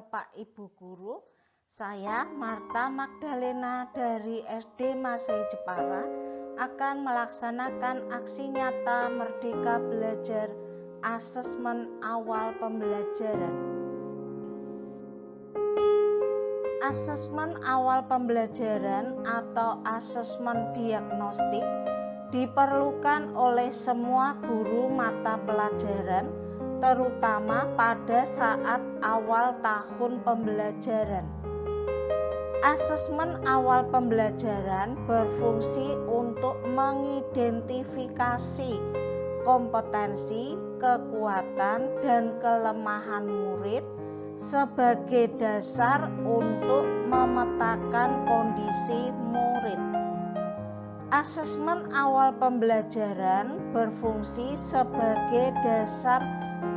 Bapak Ibu Guru. Saya Marta Magdalena dari SD Masai Jepara akan melaksanakan aksi nyata Merdeka Belajar asesmen awal pembelajaran. Asesmen awal pembelajaran atau asesmen diagnostik diperlukan oleh semua guru mata pelajaran, terutama pada saat awal tahun pembelajaran. Asesmen awal pembelajaran berfungsi untuk mengidentifikasi kompetensi, kekuatan, dan kelemahan murid sebagai dasar untuk memetakan kondisi murid. Asesmen awal pembelajaran berfungsi sebagai dasar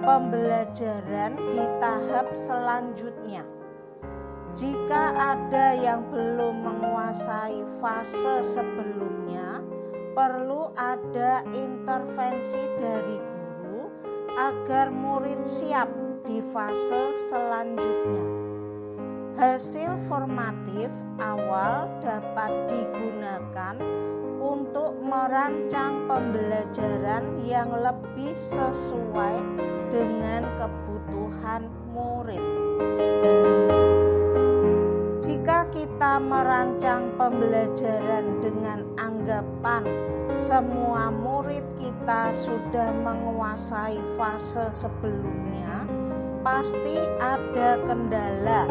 pembelajaran di tahap selanjutnya. Jika ada yang belum menguasai fase sebelumnya, perlu ada intervensi dari guru agar murid siap di fase selanjutnya. Hasil formatif awal dapat digunakan untuk merancang pembelajaran yang lebih sesuai dengan kebutuhan murid. Jika kita merancang pembelajaran dengan anggapan semua murid kita sudah menguasai fase sebelumnya, pasti ada kendala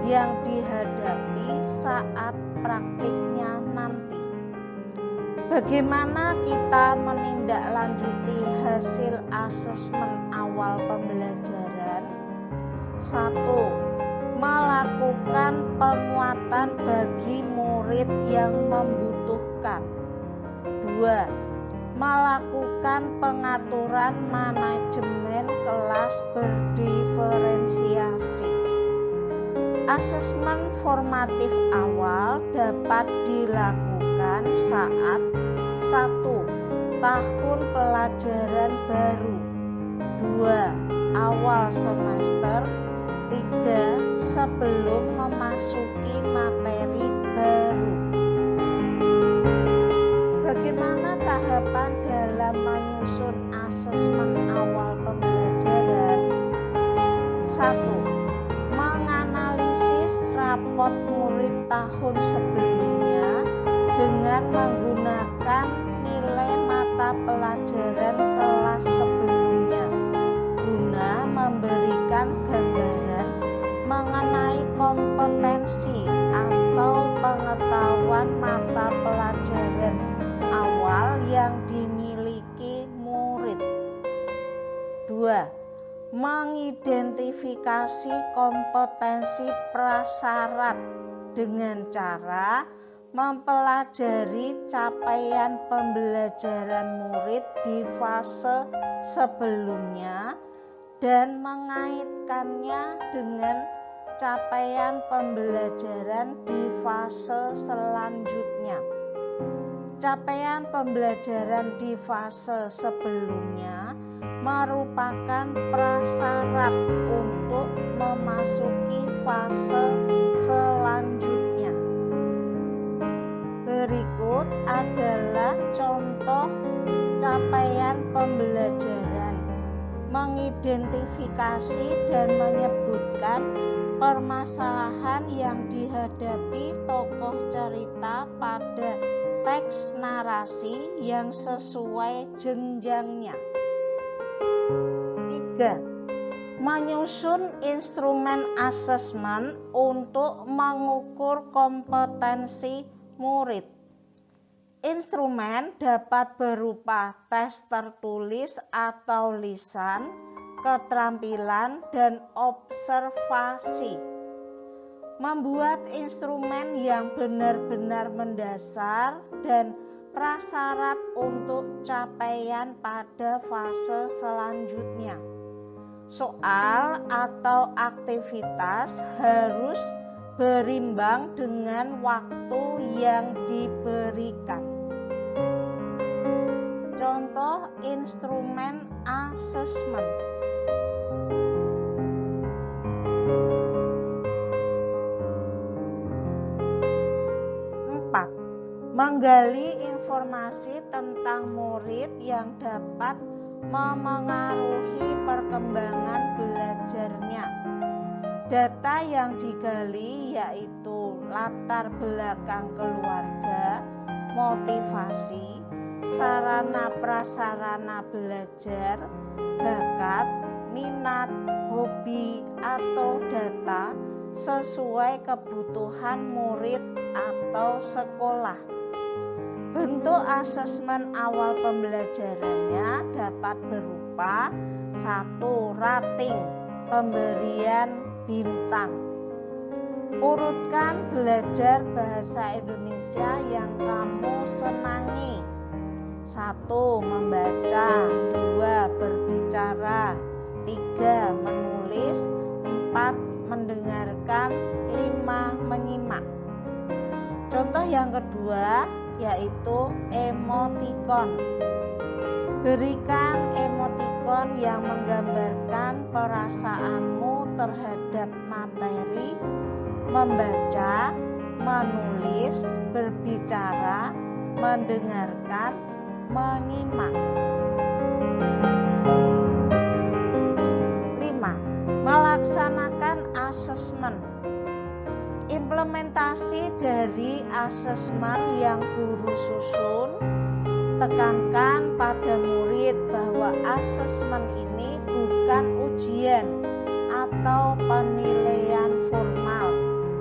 yang dihadapi saat praktiknya nanti. Bagaimana kita menindaklanjuti hasil asesmen awal pembelajaran? 1. Melakukan penguatan bagi murid yang membutuhkan. 2. Melakukan pengaturan manajemen kelas berdiferensiasi. Asesmen formatif awal dapat dilakukan saat 1. Tahun pelajaran baru. 2. Awal semester. 3. Sebelum memasuki materi baru. Bagaimana tahapan dalam menyusun asesmen awal pembelajaran? 1. Menganalisis rapot murid tahun sebelumnya dengan menggunakan nilai mata pelajaran kelas sebelumnya guna memberikan gambaran mengenai kompetensi atau pengetahuan mata pelajaran awal yang dimiliki murid. 2. Mengidentifikasi kompetensi prasyarat dengan cara mempelajari capaian pembelajaran murid di fase sebelumnya dan mengaitkannya dengan capaian pembelajaran di fase selanjutnya. Capaian pembelajaran di fase sebelumnya merupakan prasyarat untuk memasuki fase selanjutnya. Berikut adalah contoh capaian pembelajaran. Mengidentifikasi dan menyebutkan permasalahan yang dihadapi tokoh cerita pada teks narasi yang sesuai jenjangnya. 3. Menyusun instrumen asesmen untuk mengukur kompetensi murid. Instrumen dapat berupa tes tertulis atau lisan, keterampilan, dan observasi. Membuat instrumen yang benar-benar mendasar dan prasyarat untuk capaian pada fase selanjutnya. Soal atau aktivitas harus berimbang dengan waktu yang diberikan. Contoh instrumen asesmen. menggali informasi tentang murid yang dapat memengaruhi perkembangan belajarnya. Data yang digali yaitu latar belakang keluarga, motivasi, sarana prasarana belajar, bakat, minat, hobi, atau data sesuai kebutuhan murid atau sekolah. Bentuk asesmen awal pembelajarannya dapat berupa 1. Rating, pemberian bintang. Urutkan belajar bahasa Indonesia yang kamu senangi. 1. Membaca, 2. Berbicara, 3. Menulis, 4. Mendengarkan, 5. Menyimak. Contoh yang kedua yaitu emotikon. Berikan emotikon yang menggambarkan perasaanmu terhadap materi, membaca, menulis, berbicara, mendengarkan, menyimak. 5. Melaksanakan asesmen. Implementasi dari asesmen yang guru susun, tekankan pada murid bahwa asesmen ini bukan ujian atau penilaian formal,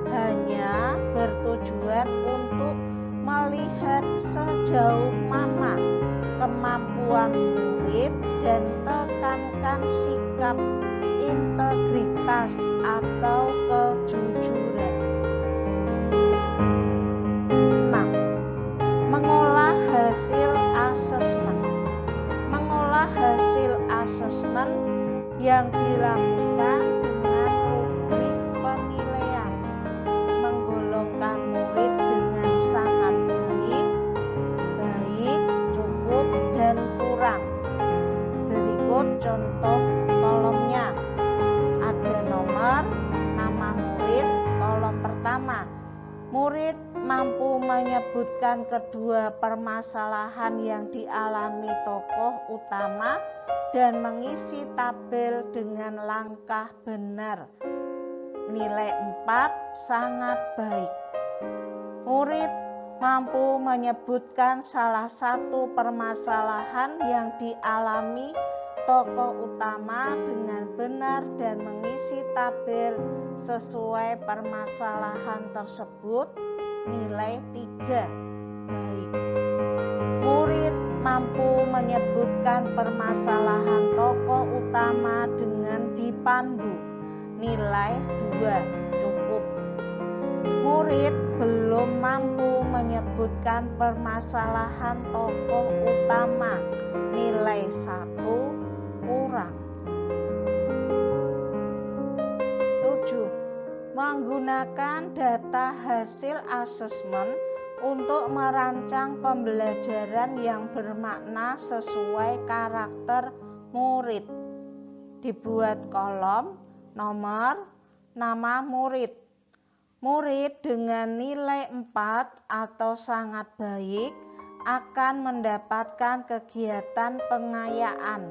hanya bertujuan untuk melihat sejauh mana kemampuan murid dan tekankan sikap integritas atau kejujuran. Mengolah hasil asesmen. Mengolah hasil asesmen yang dilakukan dengan rubrik penilaian. Menggolongkan murid dengan sangat baik, baik, cukup, dan kurang. Berikut contoh kolomnya. Ada nomor, nama murid, kolom pertama. Murid mampu menyebutkan kedua permasalahan yang dialami tokoh utama dan mengisi tabel dengan langkah benar. Nilai 4, sangat baik. Murid mampu menyebutkan salah satu permasalahan yang dialami tokoh utama dengan benar dan mengisi tabel sesuai permasalahan tersebut. Nilai 3, baik. Murid mampu menyebutkan permasalahan tokoh utama dengan dipandu. Nilai 2, cukup. Murid belum mampu menyebutkan permasalahan tokoh utama. Nilai 1, kurang. 7. Menggunakan data hasil asesmen untuk merancang pembelajaran yang bermakna sesuai karakter murid. Dibuat kolom, nomor, nama murid. Murid dengan nilai 4 atau sangat baik akan mendapatkan kegiatan pengayaan.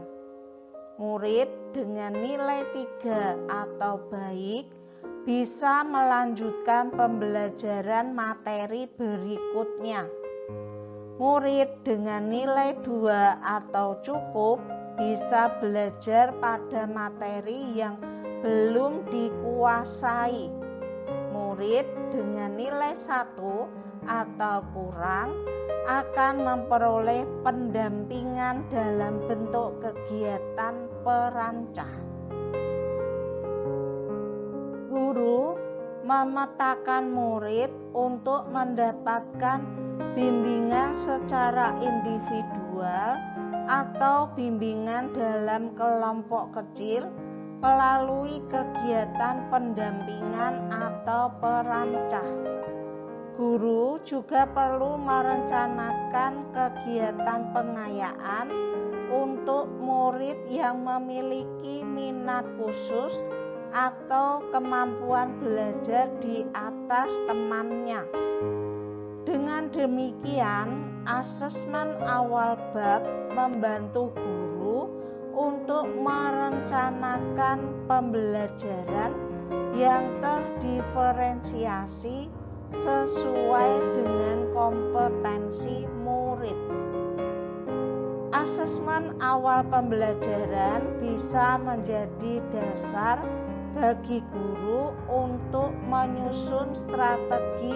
Murid dengan nilai 3 atau baik bisa melanjutkan pembelajaran materi berikutnya. Murid dengan nilai 2 atau cukup bisa belajar pada materi yang belum dikuasai. Murid dengan nilai 1 atau kurang akan memperoleh pendampingan dalam bentuk kegiatan perancah. Guru memetakan murid untuk mendapatkan bimbingan secara individual atau bimbingan dalam kelompok kecil melalui kegiatan pendampingan atau perancah. Guru juga perlu merencanakan kegiatan pengayaan untuk murid yang memiliki minat khusus atau kemampuan belajar di atas temannya. Dengan demikian, asesmen awal bab membantu guru untuk merencanakan pembelajaran yang terdiferensiasi sesuai dengan kompetensi murid. Asesmen awal pembelajaran bisa menjadi dasar bagi guru untuk menyusun strategi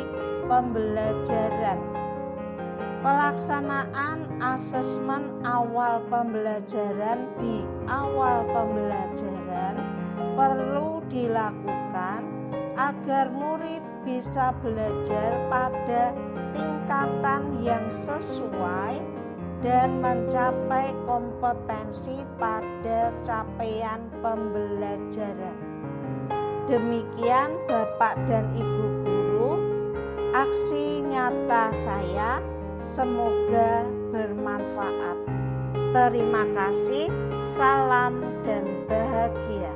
pembelajaran. Pelaksanaan asesmen awal pembelajaran di awal pembelajaran perlu dilakukan agar murid bisa belajar pada tingkatan yang sesuai dan mencapai kompetensi pada capaian pembelajaran. Demikian Bapak dan Ibu guru, aksi nyata saya, semoga bermanfaat. Terima kasih, salam dan bahagia.